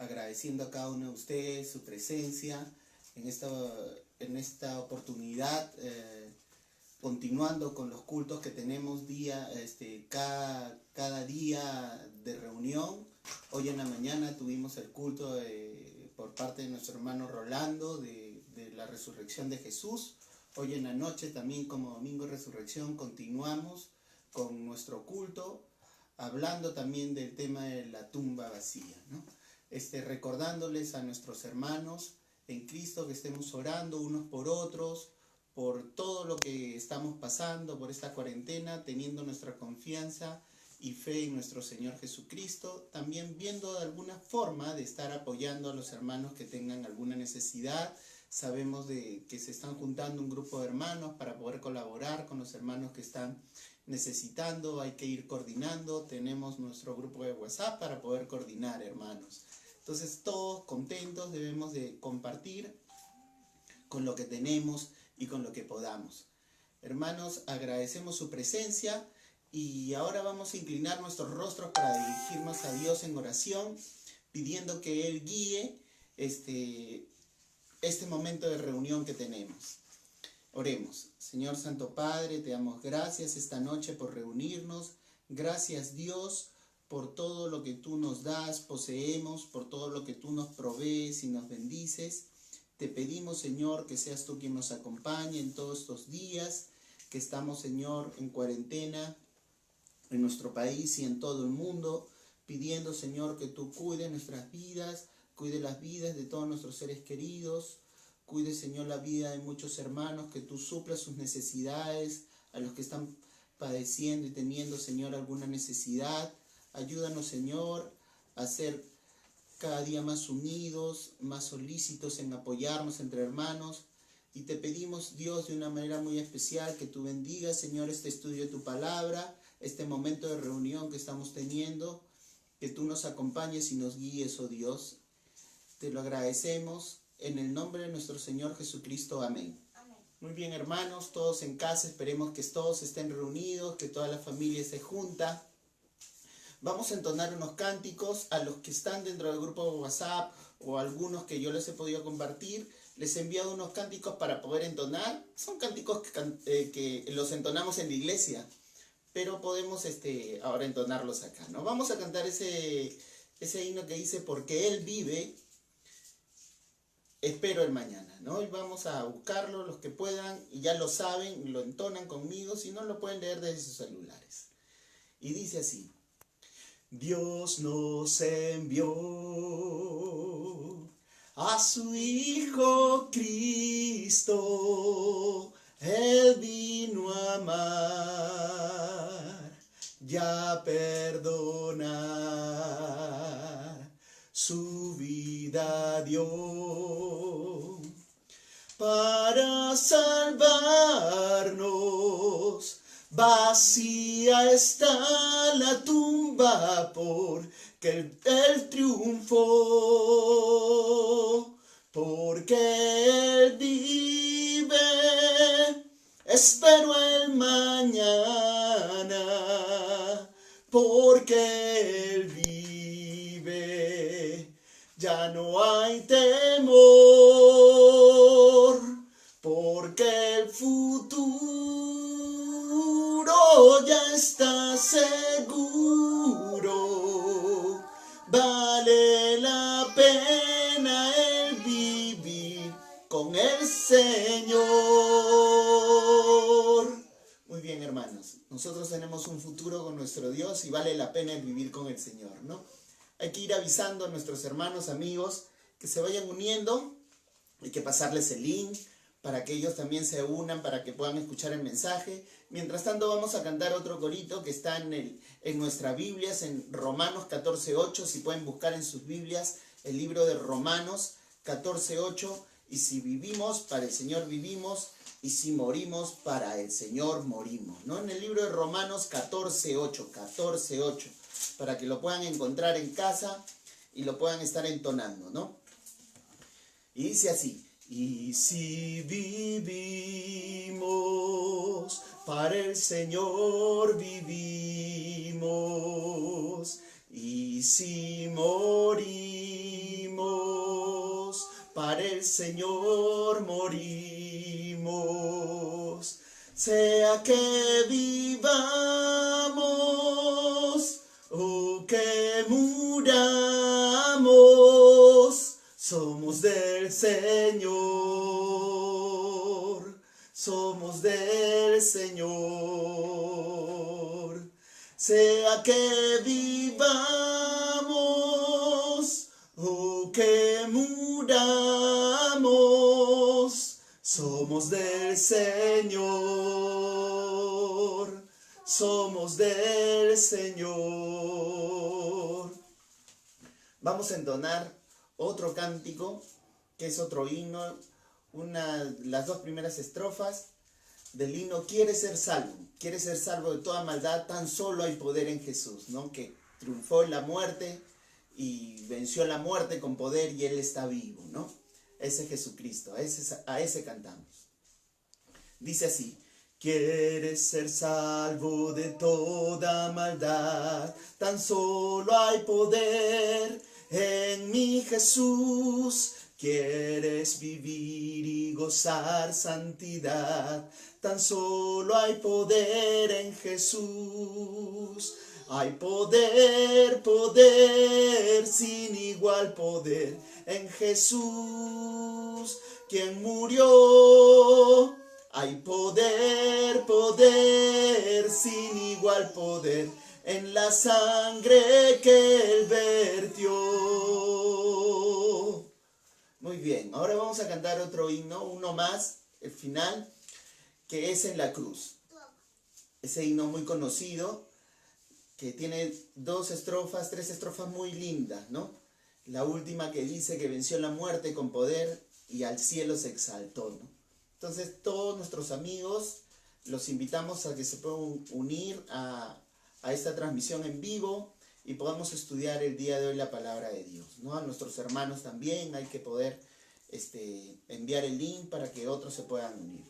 agradeciendo a cada uno de ustedes su presencia en esta oportunidad, continuando con los cultos que tenemos cada día de reunión. Hoy en la mañana tuvimos el culto por parte de nuestro hermano Rolando de la resurrección de Jesús. Hoy en la noche también, como domingo de resurrección, continuamos con nuestro culto, hablando también del tema de la tumba vacía, ¿no? Recordándoles a nuestros hermanos en Cristo que estemos orando unos por otros, por todo lo que estamos pasando, por esta cuarentena, teniendo nuestra confianza y fe en nuestro Señor Jesucristo, también viendo de alguna forma de estar apoyando a los hermanos que tengan alguna necesidad. Sabemos que se están juntando un grupo de hermanos para poder colaborar con los hermanos que están necesitando. Hay que ir coordinando. Tenemos nuestro grupo de WhatsApp para poder coordinar, hermanos. Entonces, todos contentos, debemos de compartir con lo que tenemos y con lo que podamos. Hermanos, agradecemos su presencia y ahora vamos a inclinar nuestros rostros para dirigirnos a Dios en oración, pidiendo que Él guíe este momento de reunión que tenemos. Oremos. Señor Santo Padre, te damos gracias esta noche por reunirnos. Gracias, Dios, por todo lo que tú nos das, poseemos, por todo lo que tú nos provees y nos bendices. Te pedimos, Señor, que seas tú quien nos acompañe en todos estos días que estamos, Señor, en cuarentena en nuestro país y en todo el mundo, pidiendo, Señor, que tú cuides nuestras vidas, cuide las vidas de todos nuestros seres queridos, cuide, Señor, la vida de muchos hermanos, que tú suplas sus necesidades, a los que están padeciendo y teniendo, Señor, alguna necesidad. Ayúdanos, Señor, a ser cada día más unidos, más solícitos en apoyarnos entre hermanos. Y te pedimos, Dios, de una manera muy especial, que tú bendigas, Señor, este estudio de tu palabra, este momento de reunión que estamos teniendo, que tú nos acompañes y nos guíes, oh Dios. Te lo agradecemos en el nombre de nuestro Señor Jesucristo. Amén. Amén. Muy bien, hermanos, todos en casa, esperemos que todos estén reunidos, que toda la familia esté junta. Vamos a entonar unos cánticos. A los que están dentro del grupo de WhatsApp o algunos que yo les he podido compartir, les he enviado unos cánticos para poder entonar. Son cánticos que los entonamos en la iglesia, pero podemos ahora entonarlos acá, ¿no? Vamos a cantar ese himno que dice: porque Él vive, espero el mañana, ¿no? Y vamos a buscarlo, los que puedan, y ya lo saben, lo entonan conmigo, si no lo pueden leer desde sus celulares. Y dice así: Dios nos envió a su Hijo Cristo, Él vino a amar y a perdonar, su vida dio para salvarnos. Vacía está la tumba porque Él triunfó, porque Él vive, espero el mañana, porque Él vive, ya no hay temor, porque el futuro ya está seguro. Vale la pena el vivir con el Señor. Muy bien, hermanos, nosotros tenemos un futuro con nuestro Dios y vale la pena el vivir con el Señor, ¿no? Hay que ir avisando a nuestros hermanos, amigos, que se vayan uniendo. Hay que pasarles el link para que ellos también se unan, para que puedan escuchar el mensaje. Mientras tanto, vamos a cantar otro corito que está en nuestras Biblias, en Romanos 14:8. Si pueden buscar en sus Biblias el libro de Romanos 14:8. Y si vivimos, para el Señor vivimos, y si morimos, para el Señor morimos, ¿no? En el libro de Romanos 14:8, para que lo puedan encontrar en casa y lo puedan estar entonando, ¿no? Y dice así: y si vivimos, para el Señor vivimos, y si morimos, Señor morimos, sea que vivamos o que muramos, somos del Señor, somos del Señor. Sea que vivamos o que muramos, somos del Señor, somos del Señor. Vamos a entonar otro cántico, que es otro himno, las dos primeras estrofas del himno Quiere ser salvo de toda maldad, tan solo hay poder en Jesús, ¿no? Que triunfó en la muerte y venció la muerte con poder y Él está vivo, ¿no? Ese es Jesucristo, a ese cantamos. Dice así: quieres ser salvo de toda maldad, tan solo hay poder en mi Jesús. Quieres vivir y gozar santidad, tan solo hay poder en Jesús. Hay poder, poder, sin igual poder en Jesús, quien murió. Hay poder, poder, sin igual poder en la sangre que Él vertió. Muy bien, ahora vamos a cantar otro himno, uno más, el final, que es En la cruz. Ese himno muy conocido, que tiene tres estrofas muy lindas, ¿no? La última que dice que venció la muerte con poder y al cielo se exaltó, ¿no? Entonces todos nuestros amigos los invitamos a que se puedan unir a esta transmisión en vivo y podamos estudiar el día de hoy la palabra de Dios, ¿no? A nuestros hermanos también hay que poder enviar el link para que otros se puedan unir.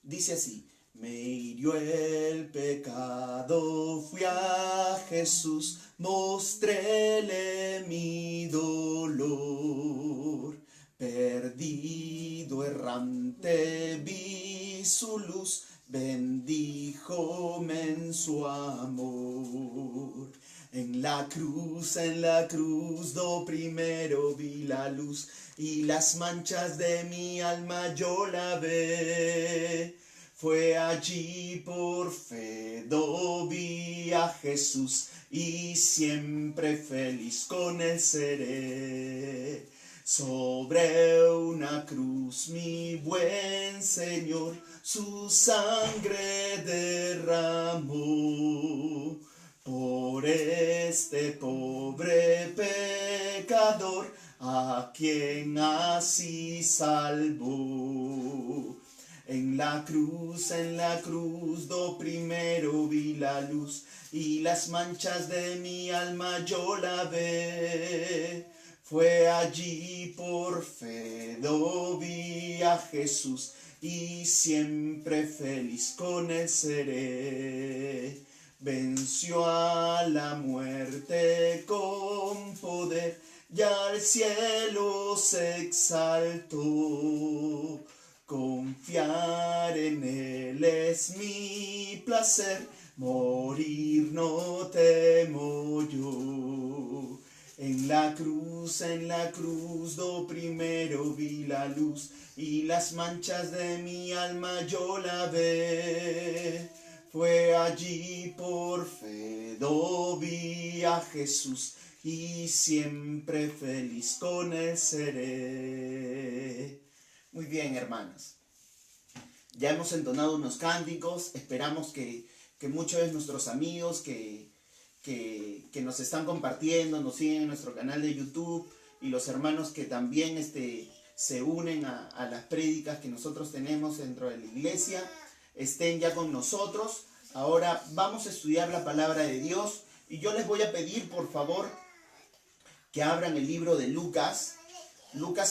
Dice así: me hirió el pecado, fui a Jesús, mostréle mi dolor. Perdido, errante, vi su luz, bendíjome en su amor. En la cruz, do primero vi la luz, y las manchas de mi alma yo lavé. Fue allí por fe, do vi a Jesús, y siempre feliz con Él seré. Sobre una cruz mi buen Señor su sangre derramó. Por este pobre pecador, a quien así salvó. En la cruz, do primero vi la luz, y las manchas de mi alma yo lavé. Fue allí por fe, do vi a Jesús, y siempre feliz con Él seré. Venció a la muerte con poder, y al cielo se exaltó. Confiar en Él es mi placer, morir no temo yo. En la cruz, do primero vi la luz, y las manchas de mi alma yo lavé. Fue allí por fe, do vi a Jesús, y siempre feliz con Él seré. Muy bien, hermanos. Ya hemos entonado unos cánticos. Esperamos que muchos de nuestros amigos que nos están compartiendo, nos siguen en nuestro canal de YouTube, y los hermanos que también se unen a las prédicas que nosotros tenemos dentro de la iglesia, estén ya con nosotros. Ahora vamos a estudiar la palabra de Dios, y yo les voy a pedir, por favor, que abran el libro de Lucas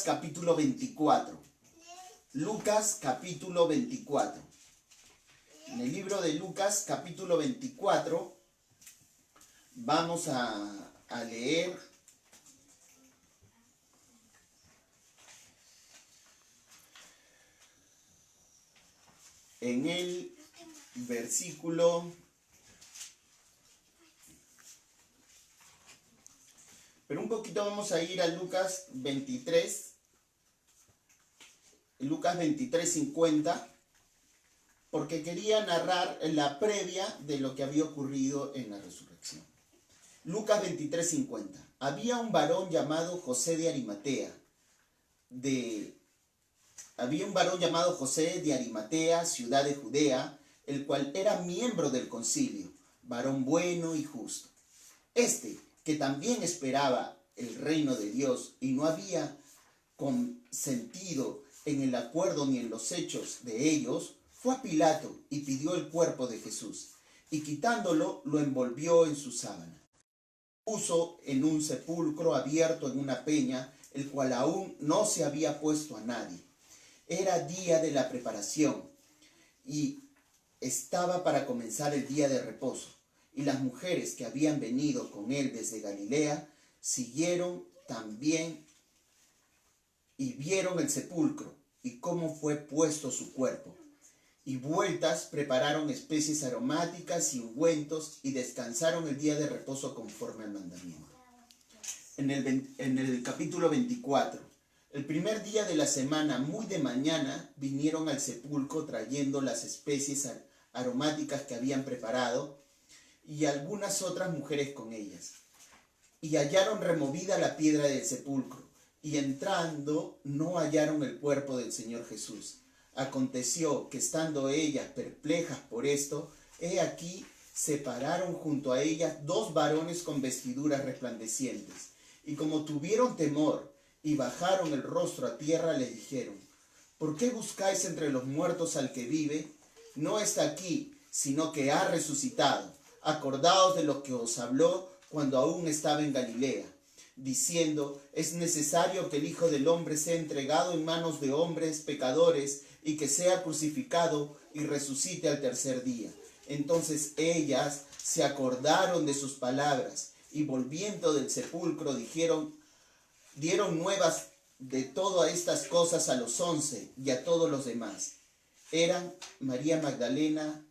capítulo 24. Lucas capítulo 24. En el libro de Lucas capítulo 24 vamos a leer en el versículo... Pero un poquito vamos a ir a Lucas 23. Lucas 23:50. Porque quería narrar la previa de lo que había ocurrido en la resurrección. Lucas 23:50. Había un varón llamado José de Arimatea, ciudad de Judea, el cual era miembro del concilio, varón bueno y justo. Que también esperaba el reino de Dios y no había consentido en el acuerdo ni en los hechos de ellos, fue a Pilato y pidió el cuerpo de Jesús, y quitándolo lo envolvió en su sábana. Puso en un sepulcro abierto en una peña, el cual aún no se había puesto a nadie. Era día de la preparación y estaba para comenzar el día de reposo. Y las mujeres que habían venido con él desde Galilea siguieron también y vieron el sepulcro y cómo fue puesto su cuerpo. Y vueltas prepararon especies aromáticas y ungüentos y descansaron el día de reposo conforme al mandamiento. En el capítulo 24, el primer día de la semana, muy de mañana, vinieron al sepulcro trayendo las especies aromáticas que habían preparado y algunas otras mujeres con ellas. Y hallaron removida la piedra del sepulcro, y entrando no hallaron el cuerpo del Señor Jesús. Aconteció que estando ellas perplejas por esto, he aquí se pararon junto a ellas dos varones con vestiduras resplandecientes, y como tuvieron temor y bajaron el rostro a tierra, les dijeron: ¿por qué buscáis entre los muertos al que vive? No está aquí, sino que ha resucitado. Acordaos de lo que os habló cuando aún estaba en Galilea, diciendo: es necesario que el Hijo del Hombre sea entregado en manos de hombres pecadores y que sea crucificado y resucite al tercer día. Entonces ellas se acordaron de sus palabras y volviendo del sepulcro dieron nuevas de todas estas cosas a los 11 y a todos los demás. Eran María Magdalena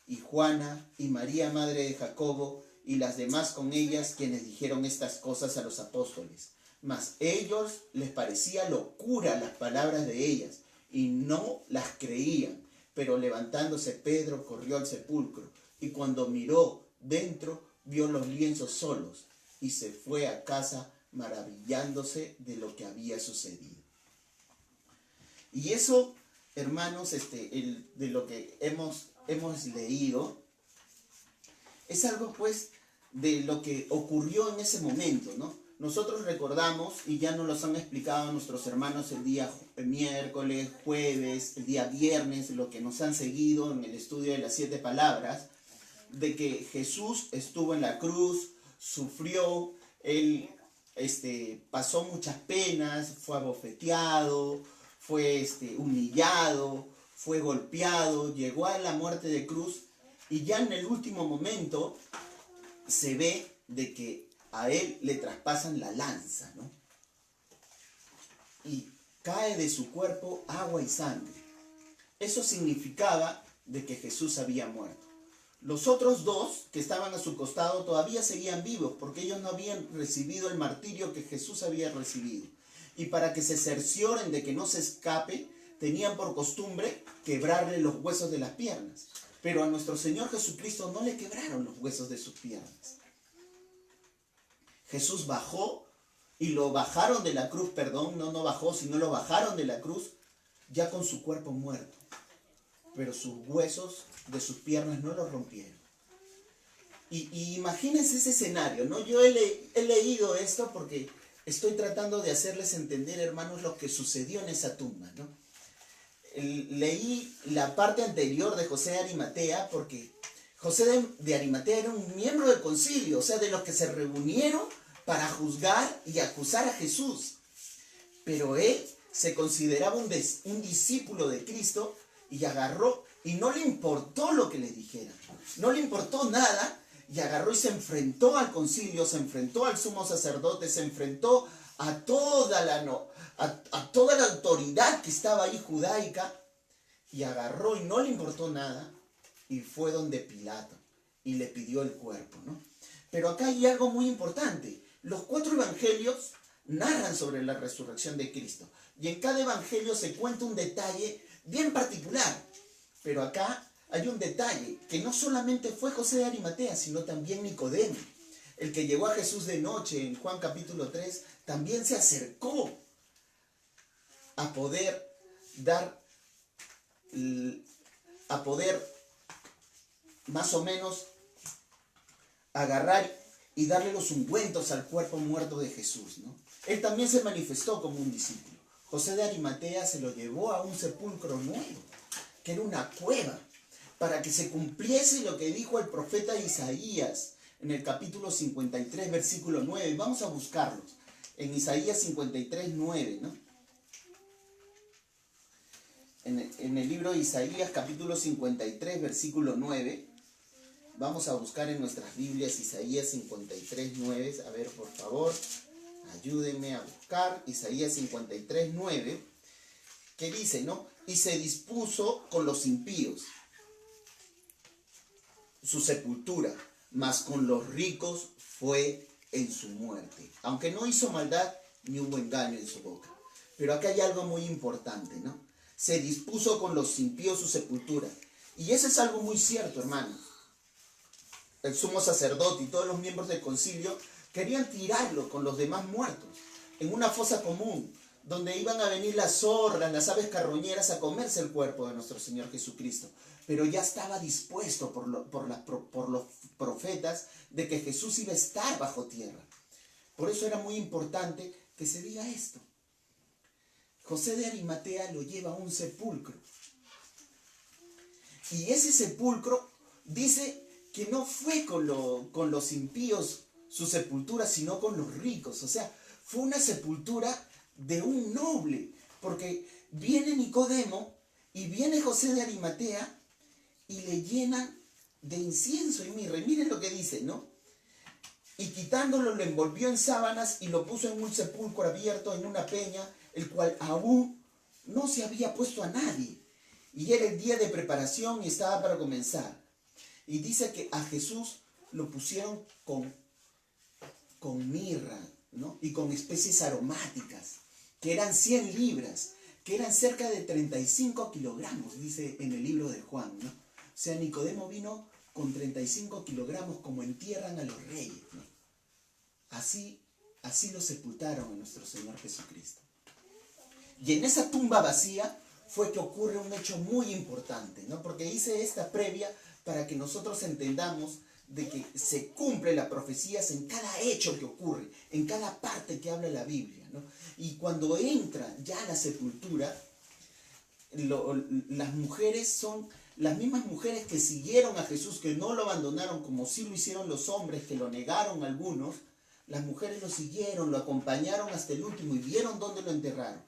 y Juana y María madre de Jacobo y las demás con ellas, quienes dijeron estas cosas a los apóstoles. Mas ellos les parecía locura las palabras de ellas y no las creían. Pero levantándose Pedro corrió al sepulcro y cuando miró dentro vio los lienzos solos y se fue a casa maravillándose de lo que había sucedido. Y eso, hermanos, de lo que hemos leído es algo pues de lo que ocurrió en ese momento, ¿no? Nosotros recordamos, y ya nos los han explicado nuestros hermanos el día miércoles, jueves, el día viernes, lo que nos han seguido en el estudio de las 7 palabras, de que Jesús estuvo en la cruz, sufrió, él pasó muchas penas, fue abofeteado, fue humillado, fue golpeado, llegó a la muerte de cruz, y ya en el último momento se ve de que a él le traspasan la lanza, ¿no? Y cae de su cuerpo agua y sangre. Eso significaba de que Jesús había muerto. Los otros dos que estaban a su costado todavía seguían vivos porque ellos no habían recibido el martirio que Jesús había recibido. Y para que se cercioren de que no se escape, tenían por costumbre quebrarle los huesos de las piernas. Pero a nuestro Señor Jesucristo no le quebraron los huesos de sus piernas. Jesús bajó y lo bajaron de la cruz, no bajó, sino lo bajaron de la cruz ya con su cuerpo muerto. Pero sus huesos de sus piernas no los rompieron. Y imagínense ese escenario, ¿no? Yo he leído esto porque estoy tratando de hacerles entender, hermanos, lo que sucedió en esa tumba, ¿no? Leí la parte anterior de José de Arimatea porque José de Arimatea era un miembro del concilio, o sea, de los que se reunieron para juzgar y acusar a Jesús. Pero él se consideraba un discípulo de Cristo y agarró, y no le importó lo que le dijeran, no le importó nada, y agarró y se enfrentó al concilio, se enfrentó al sumo sacerdote, se enfrentó a toda la autoridad que estaba ahí judaica, y agarró y no le importó nada y fue donde Pilato y le pidió el cuerpo, ¿no? Pero acá hay algo muy importante. Los 4 evangelios narran sobre la resurrección de Cristo y en cada evangelio se cuenta un detalle bien particular. Pero acá hay un detalle, que no solamente fue José de Arimatea, sino también Nicodemo, el que llegó a Jesús de noche en Juan capítulo 3, también se acercó a poder más o menos agarrar y darle los ungüentos al cuerpo muerto de Jesús, ¿no? Él también se manifestó como un discípulo. José de Arimatea se lo llevó a un sepulcro nuevo, que era una cueva, para que se cumpliese lo que dijo el profeta Isaías en el capítulo 53, versículo 9. Vamos a buscarlos. En Isaías 53, 9, ¿no? En el libro de Isaías, capítulo 53, versículo 9. Vamos a buscar en nuestras Biblias Isaías 53, 9. A ver, por favor, ayúdenme a buscar Isaías 53, 9. Que dice, ¿no? Y se dispuso con los impíos su sepultura, mas con los ricos fue en su muerte. Aunque no hizo maldad, ni hubo engaño en su boca. Pero acá hay algo muy importante, ¿no? Se dispuso con los impíos su sepultura. Y eso es algo muy cierto, hermanos. El sumo sacerdote y todos los miembros del concilio querían tirarlo con los demás muertos en una fosa común, donde iban a venir las zorras, las aves carroñeras a comerse el cuerpo de nuestro Señor Jesucristo. Pero ya estaba dispuesto por los profetas de que Jesús iba a estar bajo tierra. Por eso era muy importante que se diga esto. José de Arimatea lo lleva a un sepulcro. Y ese sepulcro dice que no fue con los impíos su sepultura, sino con los ricos. O sea, fue una sepultura de un noble, porque viene Nicodemo y viene José de Arimatea y le llenan de incienso y mirra. Y miren lo que dice, ¿no? Y quitándolo lo envolvió en sábanas y lo puso en un sepulcro abierto en una peña, el cual aún no se había puesto a nadie. Y era el día de preparación y estaba para comenzar. Y dice que a Jesús lo pusieron con mirra, ¿no? Y con especies aromáticas, que eran 100 libras, que eran cerca de 35 kilogramos, dice en el libro de Juan, ¿no? O sea, Nicodemo vino con 35 kilogramos como entierran a los reyes, ¿no? Así lo sepultaron a nuestro Señor Jesucristo. Y en esa tumba vacía fue que ocurre un hecho muy importante, ¿no? Porque hice esta previa para que nosotros entendamos de que se cumple las profecías en cada hecho que ocurre, en cada parte que habla la Biblia, ¿no? Y cuando entra ya a la sepultura, las mujeres son las mismas mujeres que siguieron a Jesús, que no lo abandonaron como sí lo hicieron los hombres, que lo negaron algunos. Las mujeres lo siguieron, lo acompañaron hasta el último y vieron dónde lo enterraron.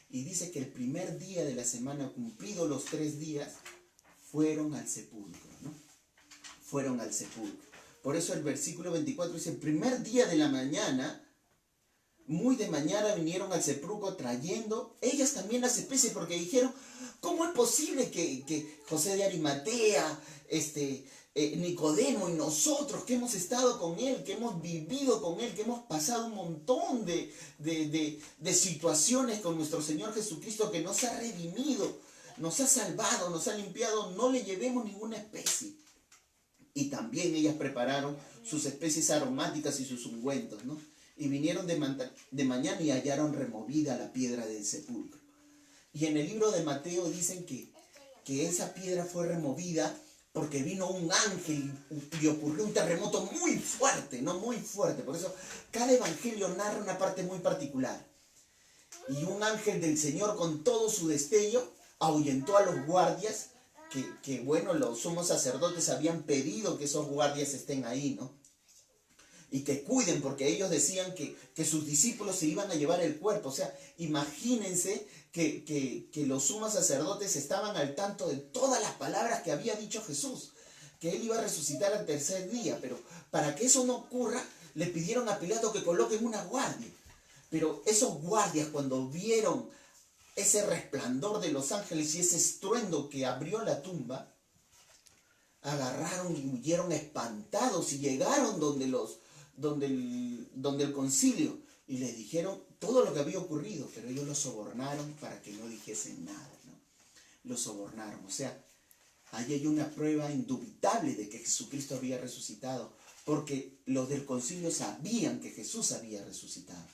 Y dice que el primer día de la semana, cumplidos los 3 días, fueron al sepulcro, ¿no? Fueron al sepulcro. Por eso el versículo 24 dice, el primer día de la mañana, muy de mañana vinieron al sepulcro trayendo ellas también las especies, porque dijeron, ¿cómo es posible que José de Arimatea, Nicodemo y nosotros que hemos estado con él, que hemos vivido con él, que hemos pasado un montón de situaciones con nuestro Señor Jesucristo, que nos ha redimido, nos ha salvado, nos ha limpiado, no le llevemos ninguna especie? Y también ellas prepararon sus especies aromáticas y sus ungüentos, ¿no? Y vinieron de mañana y hallaron removida la piedra del sepulcro. Y en el libro de Mateo dicen que esa piedra fue removida porque vino un ángel y ocurrió un terremoto muy fuerte, ¿no? Muy fuerte. Por eso cada evangelio narra una parte muy particular. Y un ángel del Señor con todo su destello ahuyentó a los guardias que bueno, los sumos sacerdotes habían pedido que esos guardias estén ahí, ¿no? Y que cuiden, porque ellos decían que sus discípulos se iban a llevar el cuerpo. O sea, imagínense que los sumos sacerdotes estaban al tanto de todas las palabras que había dicho Jesús, que él iba a resucitar al 3er día. Pero para que eso no ocurra, le pidieron a Pilato que coloquen una guardia. Pero esos guardias, cuando vieron ese resplandor de los ángeles y ese estruendo que abrió la tumba, agarraron y huyeron espantados y llegaron donde el concilio y les dijeron todo lo que había ocurrido, pero ellos los sobornaron para que no dijesen nada, ¿no? Los sobornaron. O sea, ahí hay una prueba indubitable de que Jesucristo había resucitado, porque los del concilio sabían que Jesús había resucitado.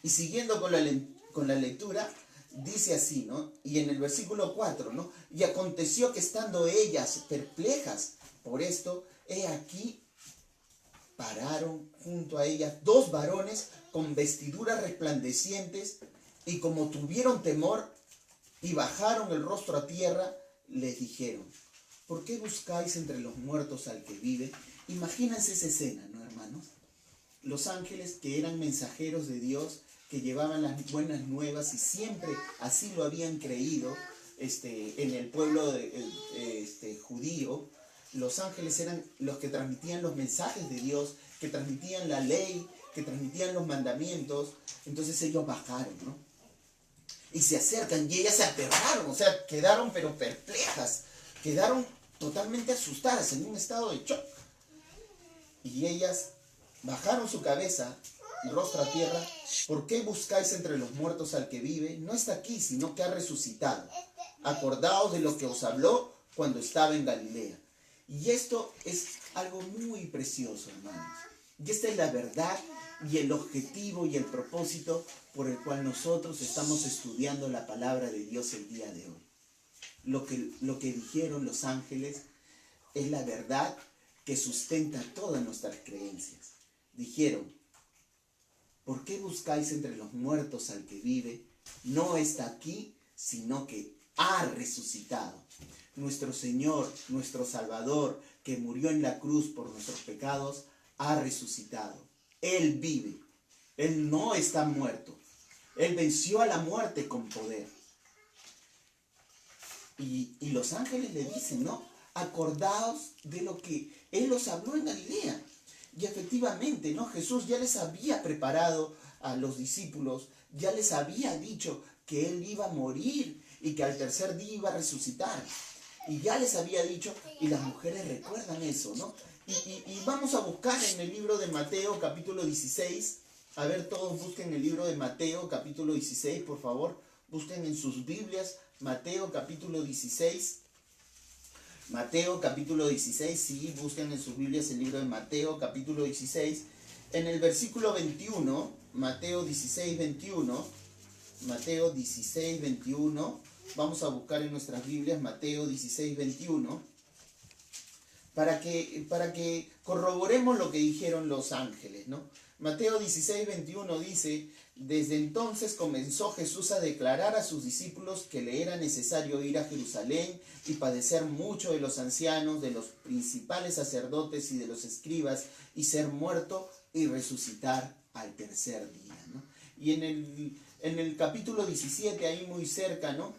Y siguiendo con la lectura, dice así, ¿no? Y en el versículo 4, ¿no? Y aconteció que estando ellas perplejas por esto, he aquí pararon junto a ellas 2 varones con vestiduras resplandecientes, y como tuvieron temor y bajaron el rostro a tierra, les dijeron: ¿por qué buscáis entre los muertos al que vive? Imagínense esa escena, ¿no, hermanos? Los ángeles, que eran mensajeros de Dios, que llevaban las buenas nuevas y siempre así lo habían creído en el pueblo judío. Los ángeles eran los que transmitían los mensajes de Dios, que transmitían la ley, que transmitían los mandamientos. Entonces ellos bajaron, ¿no? Y se acercan y ellas se aterraron, o sea, quedaron pero perplejas, quedaron totalmente asustadas, en un estado de shock. Y ellas bajaron su cabeza y rostro a tierra. ¿Por qué buscáis entre los muertos al que vive? No está aquí, sino que ha resucitado. Acordaos de lo que os habló cuando estaba en Galilea. Y esto es algo muy precioso, hermanos. Y esta es la verdad y el objetivo y el propósito por el cual nosotros estamos estudiando la palabra de Dios el día de hoy. Lo que dijeron los ángeles es la verdad que sustenta todas nuestras creencias. Dijeron: ¿por qué buscáis entre los muertos al que vive? No está aquí, sino que ha resucitado. Nuestro Señor, nuestro Salvador, que murió en la cruz por nuestros pecados, ha resucitado. Él vive. Él no está muerto. Él venció a la muerte con poder. Y los ángeles le dicen, ¿no? Acordaos de lo que Él os habló en Galilea. Y efectivamente, ¿no? Jesús ya les había preparado a los discípulos, ya les había dicho que Él iba a morir y que al tercer día iba a resucitar. Y ya les había dicho, y las mujeres recuerdan eso, ¿no? Y vamos a buscar en el libro de Mateo, capítulo 16. A ver, todos busquen el libro de Mateo, capítulo 16, por favor. Busquen en sus Biblias, Mateo, capítulo 16. Mateo, capítulo 16, sí, busquen en sus Biblias el libro de Mateo, capítulo 16. En el versículo 21, Mateo 16, 21, Mateo 16, 21, vamos a buscar en nuestras Biblias Mateo 16, 21, para que corroboremos lo que dijeron los ángeles, ¿no? Mateo 16, 21 dice: desde entonces comenzó Jesús a declarar a sus discípulos que le era necesario ir a Jerusalén y padecer mucho de los ancianos, de los principales sacerdotes y de los escribas, y ser muerto y resucitar al tercer día, ¿no? Y en el capítulo 17, ahí muy cerca, ¿no?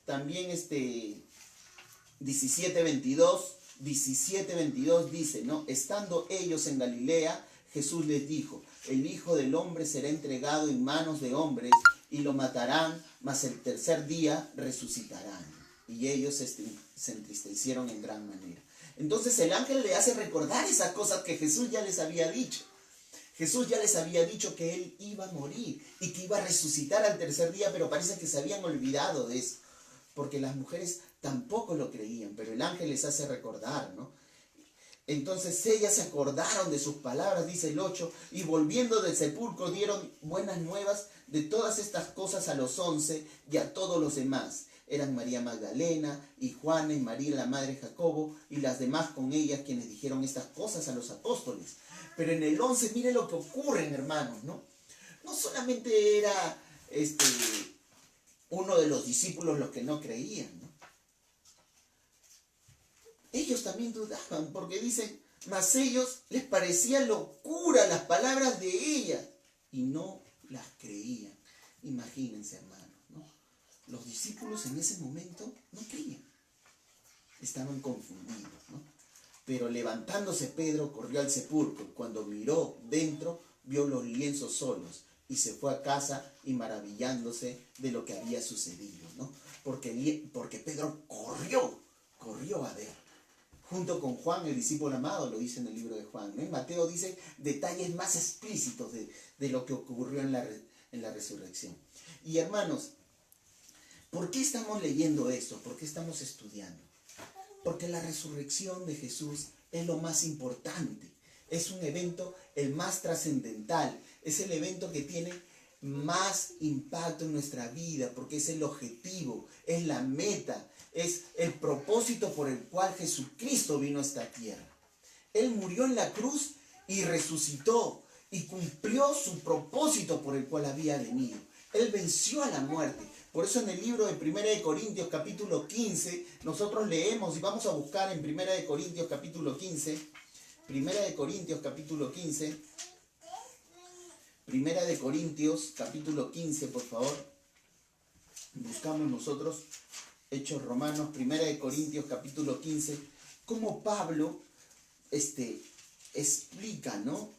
También 17, 22 dice, ¿no? Estando ellos en Galilea, Jesús les dijo: el Hijo del Hombre será entregado en manos de hombres y lo matarán, mas el tercer día resucitarán. Y ellos se entristecieron en gran manera. Entonces el ángel le hace recordar esas cosas que Jesús ya les había dicho. Jesús ya les había dicho que Él iba a morir y que iba a resucitar al tercer día, pero parece que se habían olvidado de eso, porque las mujeres tampoco lo creían, pero el ángel les hace recordar, ¿no? Entonces ellas se acordaron de sus palabras, dice el 8, y volviendo del sepulcro dieron buenas nuevas de todas estas cosas a los 11 y a todos los demás. Eran María Magdalena y Juana y María la madre de Jacobo y las demás con ellas, quienes dijeron estas cosas a los apóstoles. Pero en el 11, mire lo que ocurre, hermanos, ¿no? No solamente era uno de los discípulos los que no creían, ¿no? Ellos también dudaban, porque dicen, mas ellos les parecía locura las palabras de ella y no las creían. Imagínense, hermanos, ¿no? Los discípulos en ese momento no creían, estaban confundidos, ¿no? Pero levantándose Pedro corrió al sepulcro. Cuando miró dentro, vio los lienzos solos y se fue a casa y maravillándose de lo que había sucedido, ¿no? Porque Pedro corrió a ver. Junto con Juan, el discípulo amado, lo dice en el libro de Juan, ¿no? Y Mateo dice detalles más explícitos de lo que ocurrió en la resurrección. Y hermanos, ¿por qué estamos leyendo esto? ¿Por qué estamos estudiando? Porque la resurrección de Jesús es lo más importante. Es un evento el más trascendental. Es el evento que tiene más impacto en nuestra vida, porque es el objetivo, es la meta, es el propósito por el cual Jesucristo vino a esta tierra. Él murió en la cruz y resucitó y cumplió su propósito por el cual había venido. Él venció a la muerte. Por eso en el libro de 1 de Corintios capítulo 15, nosotros leemos y vamos a buscar en 1 de Corintios capítulo 15, 1 de Corintios capítulo 15, 1 de Corintios capítulo 15, por favor. Buscamos nosotros Hechos Romanos, 1 de Corintios capítulo 15, cómo Pablo explica, ¿no?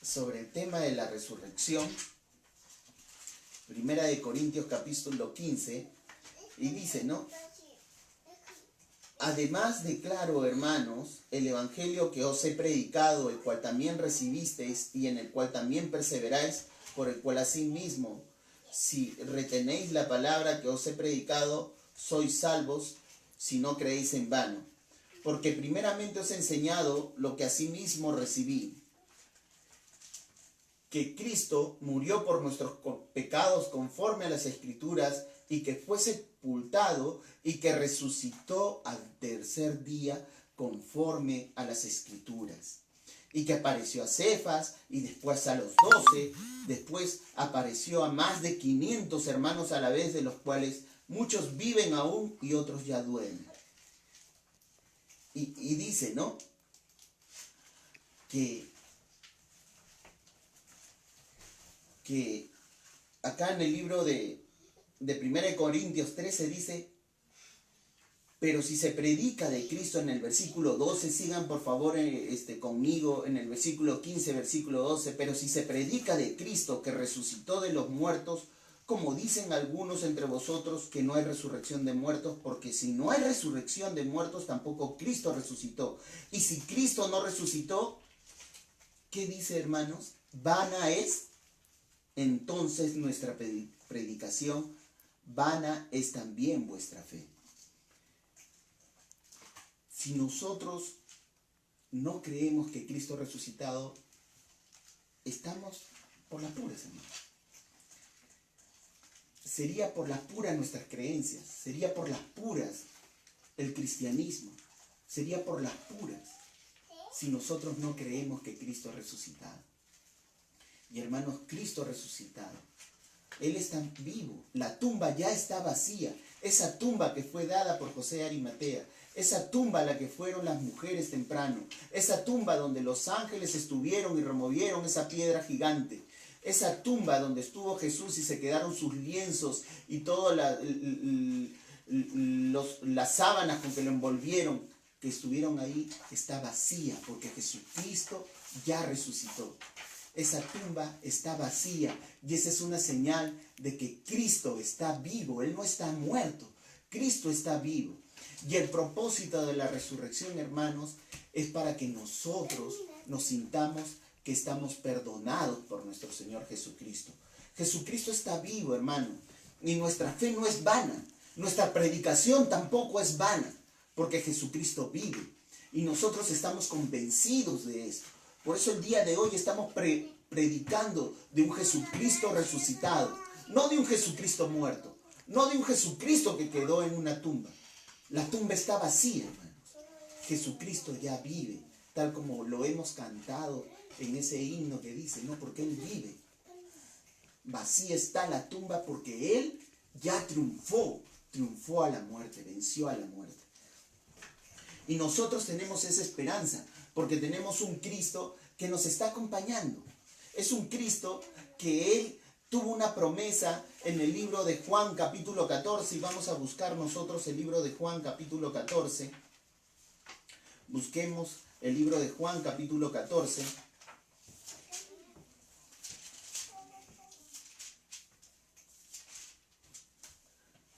Sobre el tema de la resurrección. 1 de Corintios capítulo 15, y dice, ¿no? Además declaro, hermanos, el evangelio que os he predicado, el cual también recibisteis y en el cual también perseveráis, por el cual asimismo, si retenéis la palabra que os he predicado, sois salvos, si no creéis en vano. Porque primeramente os he enseñado lo que asimismo recibí, que Cristo murió por nuestros pecados conforme a las Escrituras, y que fue sepultado y que resucitó al tercer día conforme a las Escrituras. Y que apareció a Cefas y después a los 12, después apareció a más de 500 hermanos a la vez, de los cuales muchos viven aún y otros ya duermen. Y dice, ¿no? Que acá en el libro de 1 Corintios 13 dice, pero si se predica de Cristo en el versículo 12, sigan por favor conmigo en el versículo 15, versículo 12, pero si se predica de Cristo que resucitó de los muertos, como dicen algunos entre vosotros que no hay resurrección de muertos, porque si no hay resurrección de muertos, tampoco Cristo resucitó. Y si Cristo no resucitó, ¿qué dice, hermanos? Vana es entonces nuestra predicación, vana es también vuestra fe. Si nosotros no creemos que Cristo ha resucitado, estamos por las puras, hermanos. Sería por las puras nuestras creencias, sería por las puras el cristianismo, sería por las puras si nosotros no creemos que Cristo ha resucitado. Y hermanos, Cristo ha resucitado. Él está vivo. La tumba ya está vacía. Esa tumba que fue dada por José de Arimatea. Esa tumba a la que fueron las mujeres temprano. Esa tumba donde los ángeles estuvieron y removieron esa piedra gigante. Esa tumba donde estuvo Jesús y se quedaron sus lienzos y todas las sábanas con que lo envolvieron, que estuvieron ahí, está vacía porque Jesucristo ya resucitó. Esa tumba está vacía y esa es una señal de que Cristo está vivo. Él no está muerto. Cristo está vivo. Y el propósito de la resurrección, hermanos, es para que nosotros nos sintamos que estamos perdonados por nuestro Señor Jesucristo. Jesucristo está vivo, hermano. Y nuestra fe no es vana. Nuestra predicación tampoco es vana, porque Jesucristo vive. Y nosotros estamos convencidos de esto. Por eso el día de hoy estamos predicando de un Jesucristo resucitado, no de un Jesucristo muerto, no de un Jesucristo que quedó en una tumba. La tumba está vacía, hermanos. Jesucristo ya vive, tal como lo hemos cantado en ese himno que dice, no, porque Él vive. Vacía está la tumba porque Él ya triunfó a la muerte, venció a la muerte. Y nosotros tenemos esa esperanza, porque tenemos un Cristo que nos está acompañando. Es un Cristo que Él tuvo una promesa en el libro de Juan capítulo 14, y vamos a buscar nosotros el libro de Juan capítulo 14. Busquemos el libro de Juan capítulo 14.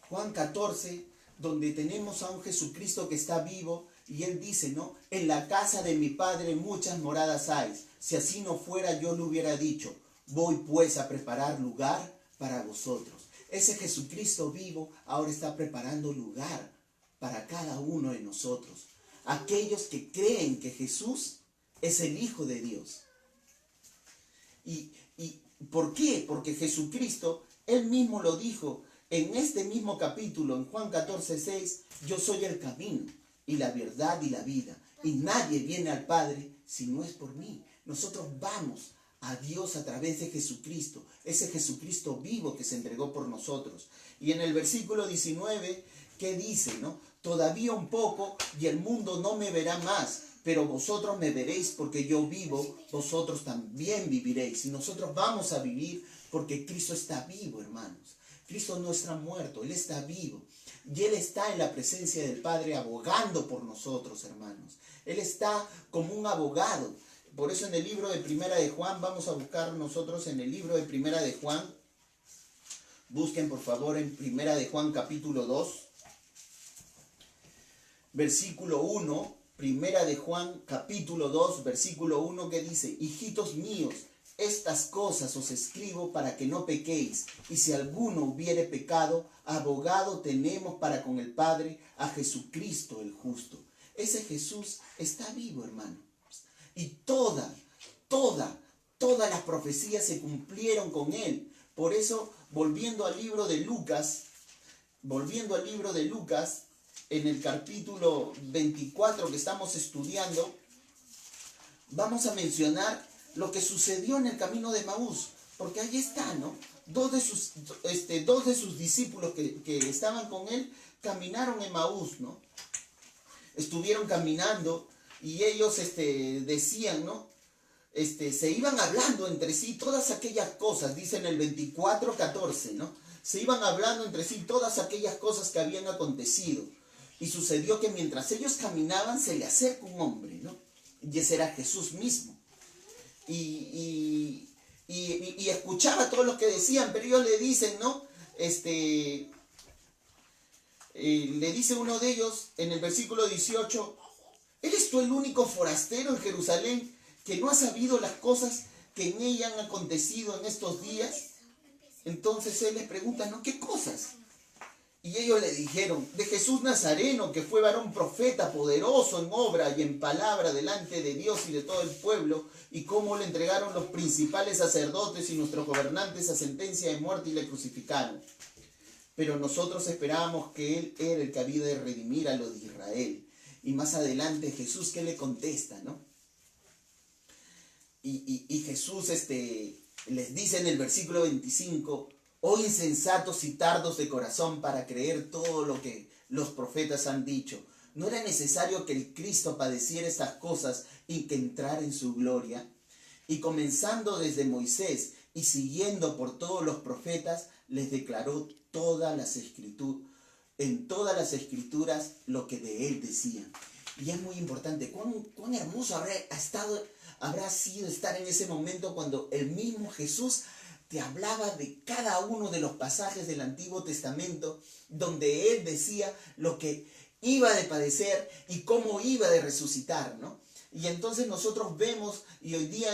Juan 14, donde tenemos a un Jesucristo que está vivo y él dice, ¿no? En la casa de mi Padre muchas moradas hay. Si así no fuera, yo lo hubiera dicho. Voy pues a preparar lugar para vosotros. Ese Jesucristo vivo ahora está preparando lugar para cada uno de nosotros. Aquellos que creen que Jesús es el Hijo de Dios. ¿Y por qué? Porque Jesucristo, él mismo lo dijo en este mismo capítulo, en Juan 14:6, yo soy el camino y la verdad y la vida. Y nadie viene al Padre si no es por mí. Nosotros vamos a Dios a través de Jesucristo, ese Jesucristo vivo que se entregó por nosotros. Y en el versículo 19, ¿qué dice, no? Todavía un poco y el mundo no me verá más, pero vosotros me veréis porque yo vivo, vosotros también viviréis. Y nosotros vamos a vivir porque Cristo está vivo, hermanos. Cristo no está muerto, Él está vivo. Y Él está en la presencia del Padre abogando por nosotros, hermanos. Él está como un abogado. Por eso en el libro de Primera de Juan, vamos a buscar nosotros en el libro de Primera de Juan. Busquen por favor en Primera de Juan capítulo 2, versículo 1. Primera de Juan capítulo 2, versículo 1, que dice: hijitos míos, estas cosas os escribo para que no pequéis, y si alguno hubiere pecado, abogado tenemos para con el Padre, a Jesucristo el justo. Ese Jesús está vivo, hermano. Y todas las profecías se cumplieron con él. Por eso, volviendo al libro de Lucas, en el capítulo 24 que estamos estudiando, vamos a mencionar lo que sucedió en el camino de Emaús, porque ahí está, ¿no? Dos de sus discípulos que estaban con él caminaron Emaús, ¿no? Estuvieron caminando y ellos decían, ¿no? Se iban hablando entre sí todas aquellas cosas, dice en el 24:14, ¿no? Se iban hablando entre sí todas aquellas cosas que habían acontecido. Y sucedió que mientras ellos caminaban se le acerca un hombre, ¿no? Y ese era Jesús mismo. Y escuchaba todo lo que decían, pero ellos le dicen, ¿no? Le dice uno de ellos en el versículo 18, ¿eres tú el único forastero en Jerusalén que no ha sabido las cosas que en ella han acontecido en estos días? Entonces él les pregunta, ¿no? ¿Qué cosas? Y ellos le dijeron, de Jesús Nazareno, que fue varón profeta, poderoso en obra y en palabra delante de Dios y de todo el pueblo, y cómo le entregaron los principales sacerdotes y nuestros gobernantes a sentencia de muerte y le crucificaron. Pero nosotros esperábamos que Él era el que había de redimir a los de Israel. Y más adelante Jesús, ¿qué le contesta, no? Y Jesús les dice en el versículo 25, oh insensatos y tardos de corazón para creer todo lo que los profetas han dicho. ¿No era necesario que el Cristo padeciera estas cosas y que entrara en su gloria? Y comenzando desde Moisés y siguiendo por todos los profetas, les declaró en todas las escrituras lo que de él decían. Y es muy importante, cuán hermoso habrá sido estar en ese momento cuando el mismo Jesús te hablaba de cada uno de los pasajes del Antiguo Testamento, donde él decía lo que iba de padecer y cómo iba de resucitar, ¿no? Y entonces nosotros vemos, y hoy día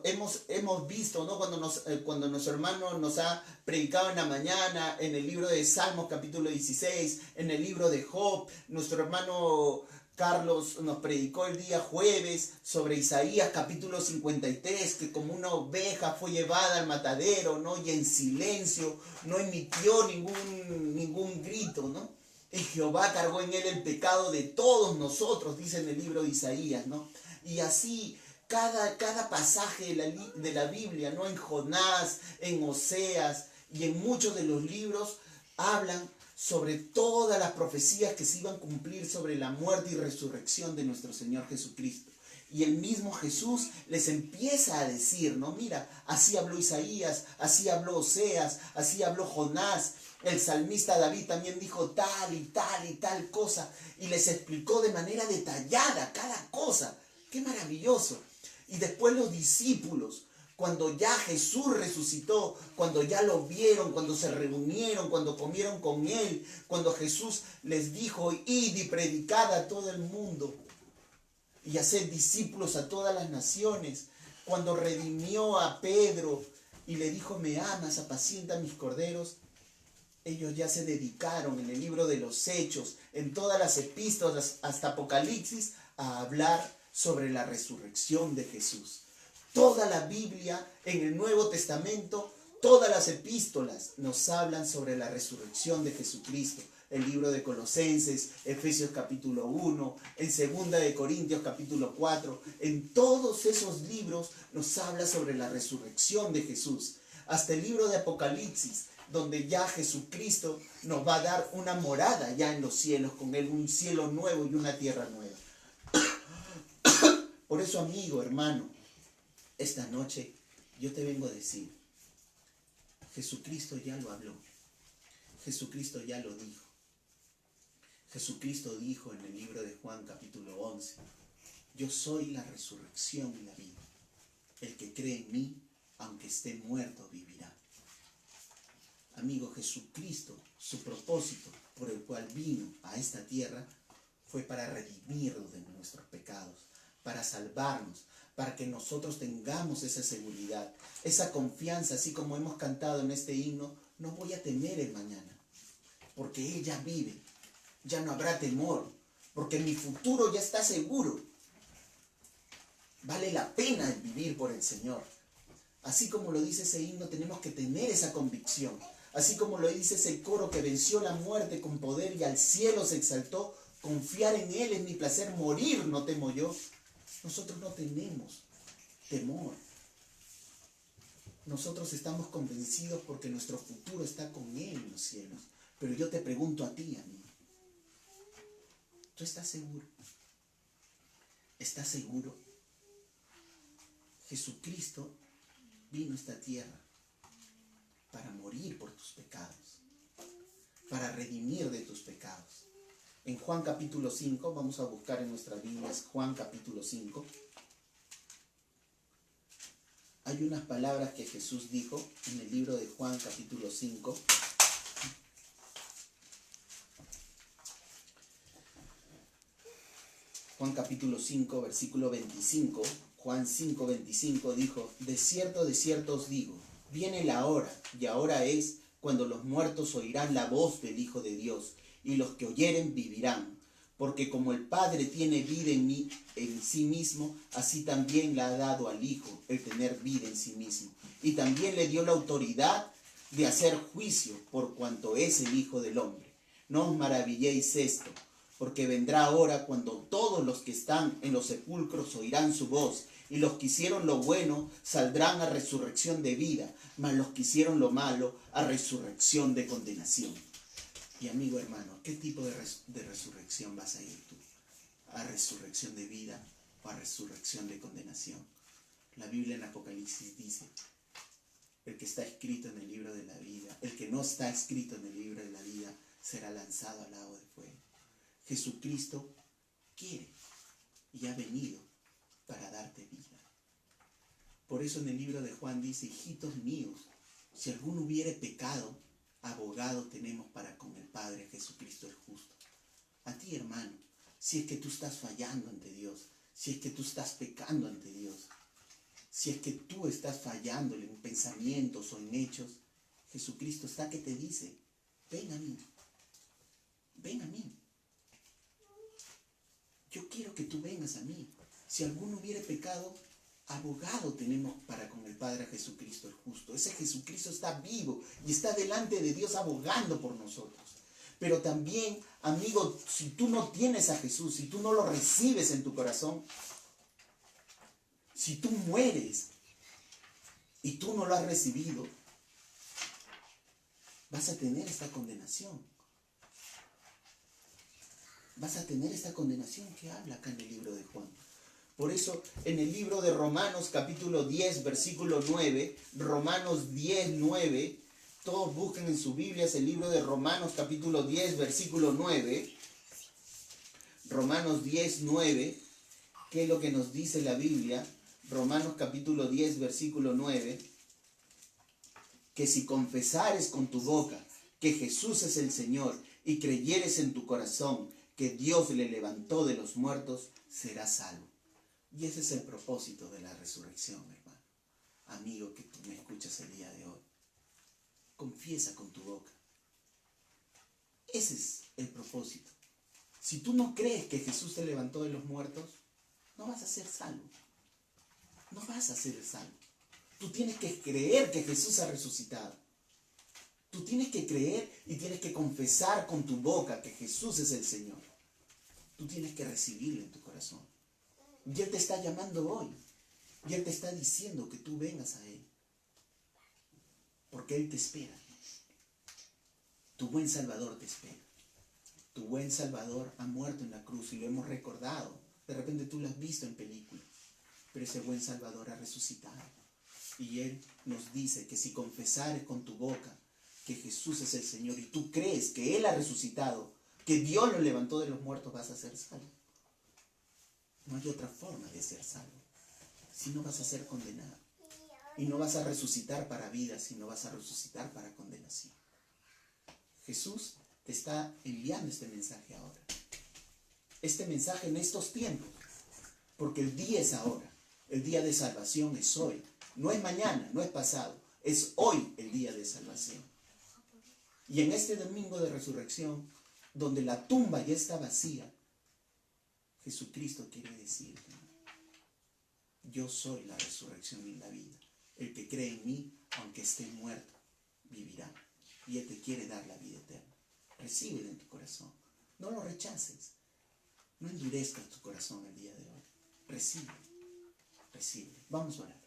hemos visto, ¿no? Cuando nuestro hermano nos ha predicado en la mañana, en el libro de Salmos capítulo 16, en el libro de Job, nuestro hermano Carlos nos predicó el día jueves sobre Isaías capítulo 53, que como una oveja fue llevada al matadero, ¿no? Y en silencio, no emitió ningún grito, ¿no? Y Jehová cargó en él el pecado de todos nosotros, dice en el libro de Isaías, ¿no? Y así cada pasaje de la Biblia, ¿no? En Jonás, en Oseas y en muchos de los libros hablan sobre todas las profecías que se iban a cumplir sobre la muerte y resurrección de nuestro Señor Jesucristo. Y el mismo Jesús les empieza a decir, ¿no? Mira, así habló Isaías, así habló Oseas, así habló Jonás. El salmista David también dijo tal y tal y tal cosa. Y les explicó de manera detallada cada cosa. ¡Qué maravilloso! Y después los discípulos, cuando ya Jesús resucitó, cuando ya lo vieron, cuando se reunieron, cuando comieron con Él, cuando Jesús les dijo, id y predicad a todo el mundo y haced discípulos a todas las naciones, cuando redimió a Pedro y le dijo, me amas, apacienta mis corderos, ellos ya se dedicaron en el libro de los Hechos, en todas las epístolas hasta Apocalipsis, a hablar sobre la resurrección de Jesús. Toda la Biblia, en el Nuevo Testamento, todas las epístolas nos hablan sobre la resurrección de Jesucristo. El libro de Colosenses, Efesios capítulo 1, en 2 de Corintios capítulo 4, en todos esos libros nos habla sobre la resurrección de Jesús. Hasta el libro de Apocalipsis, donde ya Jesucristo nos va a dar una morada ya en los cielos, con Él un cielo nuevo y una tierra nueva. Por eso, amigo, hermano, esta noche yo te vengo a decir, Jesucristo ya lo habló, Jesucristo ya lo dijo. Jesucristo dijo en el libro de Juan capítulo 11, yo soy la resurrección y la vida. El que cree en mí, aunque esté muerto, vivirá. Amigo, Jesucristo, su propósito por el cual vino a esta tierra fue para redimirnos de nuestros pecados, para salvarnos, para que nosotros tengamos esa seguridad, esa confianza, así como hemos cantado en este himno, no voy a temer el mañana, porque Él ya vive, ya no habrá temor, porque mi futuro ya está seguro. Vale la pena vivir por el Señor. Así como lo dice ese himno, tenemos que tener esa convicción. Así como lo dice ese coro que venció la muerte con poder y al cielo se exaltó, confiar en Él es mi placer, morir no temo yo. Nosotros no tenemos temor. Nosotros estamos convencidos porque nuestro futuro está con Él en los cielos. Pero yo te pregunto a ti, amigo, ¿tú estás seguro? ¿Estás seguro? Jesucristo vino a esta tierra para morir por tus pecados, para redimir de tus pecados. En Juan capítulo 5, vamos a buscar en nuestras Biblias Juan capítulo 5. Hay unas palabras que Jesús dijo en el libro de Juan capítulo 5. Juan capítulo 5, versículo 25. Juan 5, 25 dijo, de cierto os digo, viene la hora, y ahora es, cuando los muertos oirán la voz del Hijo de Dios, y los que oyeren vivirán. Porque como el Padre tiene vida en sí mismo, así también la ha dado al Hijo, el tener vida en sí mismo. Y también le dio la autoridad de hacer juicio, por cuanto es el Hijo del Hombre. No os maravilléis esto, porque vendrá hora cuando todos los que están en los sepulcros oirán su voz, y los que hicieron lo bueno saldrán a resurrección de vida, mas los que hicieron lo malo a resurrección de condenación. Y amigo hermano, ¿qué tipo de resurrección vas a ir tú? ¿A resurrección de vida o a resurrección de condenación? La Biblia en Apocalipsis dice, el que está escrito en el libro de la vida, el que no está escrito en el libro de la vida, será lanzado al lago de fuego. Jesucristo quiere y ha venido para darte vida. Por eso en el libro de Juan dice, hijitos míos, si alguno hubiere pecado, abogado tenemos para con el Padre, Jesucristo el justo. A ti, hermano, si es que tú estás fallando ante Dios, si es que tú estás pecando ante Dios, si es que tú estás fallándole en pensamientos o en hechos, Jesucristo está que te dice, ven a mí, ven a mí. Yo quiero que tú vengas a mí. Si alguno hubiere pecado, abogado tenemos para con el Padre, Jesucristo el justo. Ese Jesucristo está vivo y está delante de Dios abogando por nosotros. Pero también, amigo, si tú no tienes a Jesús, si tú no lo recibes en tu corazón, si tú mueres y tú no lo has recibido, vas a tener esta condenación. Vas a tener esta condenación que habla acá en el libro de Juan. Por eso en el libro de Romanos capítulo 10 versículo 9, Romanos 10, 9, todos busquen en sus Biblias el libro de Romanos capítulo 10 versículo 9, Romanos 10, 9, ¿qué es lo que nos dice la Biblia? Romanos capítulo 10, versículo 9, que si confesares con tu boca que Jesús es el Señor y creyeres en tu corazón que Dios le levantó de los muertos, serás salvo. Y ese es el propósito de la resurrección, hermano. Amigo que tú me escuchas el día de hoy. Confiesa con tu boca. Ese es el propósito. Si tú no crees que Jesús te levantó de los muertos, no vas a ser salvo. No vas a ser salvo. Tú tienes que creer que Jesús ha resucitado. Tú tienes que creer y tienes que confesar con tu boca que Jesús es el Señor. Tú tienes que recibirlo en tu corazón. Y Él te está llamando hoy. Y Él te está diciendo que tú vengas a Él. Porque Él te espera. Tu buen Salvador te espera. Tu buen Salvador ha muerto en la cruz y lo hemos recordado. De repente tú lo has visto en películas. Pero ese buen Salvador ha resucitado. Y Él nos dice que si confesares con tu boca que Jesús es el Señor y tú crees que Él ha resucitado, que Dios lo levantó de los muertos, vas a ser salvo. No hay otra forma de ser salvo. Si no, vas a ser condenado. Y no vas a resucitar para vida, sino vas a resucitar para condenación. Jesús te está enviando este mensaje ahora. Este mensaje en estos tiempos. Porque el día es ahora. El día de salvación es hoy. No es mañana, no es pasado. Es hoy el día de salvación. Y en este domingo de resurrección, donde la tumba ya está vacía, Jesucristo quiere decirte: yo soy la resurrección y la vida. El que cree en mí, aunque esté muerto, vivirá. Y Él te quiere dar la vida eterna. Recíbelo en tu corazón. No lo rechaces. No endurezcas tu corazón el día de hoy. Recibe. Recibe. Vamos a orar.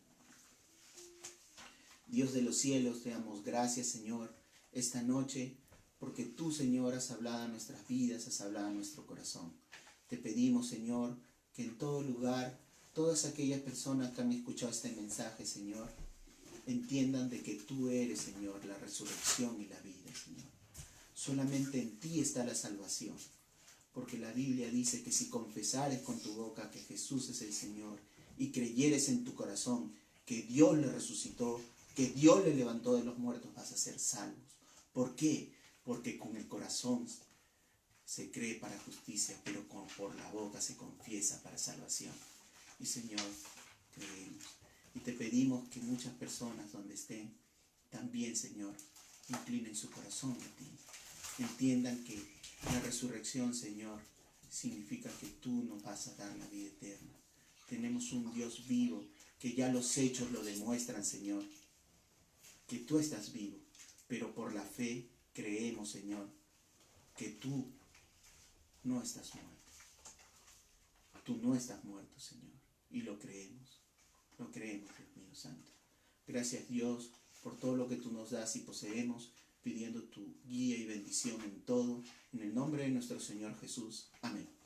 Dios de los cielos, te damos gracias, Señor, esta noche, porque tú, Señor, has hablado a nuestras vidas, has hablado a nuestro corazón. Te pedimos, Señor, que en todo lugar, todas aquellas personas que han escuchado este mensaje, Señor, entiendan de que tú eres, Señor, la resurrección y la vida, Señor. Solamente en ti está la salvación, porque la Biblia dice que si confesares con tu boca que Jesús es el Señor y creyeres en tu corazón que Dios le resucitó, que Dios le levantó de los muertos, vas a ser salvos. ¿Por qué? Porque con el corazón se cree para justicia, pero por la boca se confiesa para salvación. Y Señor, creemos. Y te pedimos que muchas personas donde estén, también, Señor, inclinen su corazón a ti. Entiendan que la resurrección, Señor, significa que tú nos vas a dar la vida eterna. Tenemos un Dios vivo, que ya los hechos lo demuestran, Señor, que tú estás vivo, pero por la fe creemos, Señor, que tú no estás muerto. Tú no estás muerto, Señor, y lo creemos, Dios mío santo. Gracias, Dios, por todo lo que tú nos das y poseemos, pidiendo tu guía y bendición en todo, en el nombre de nuestro Señor Jesús. Amén.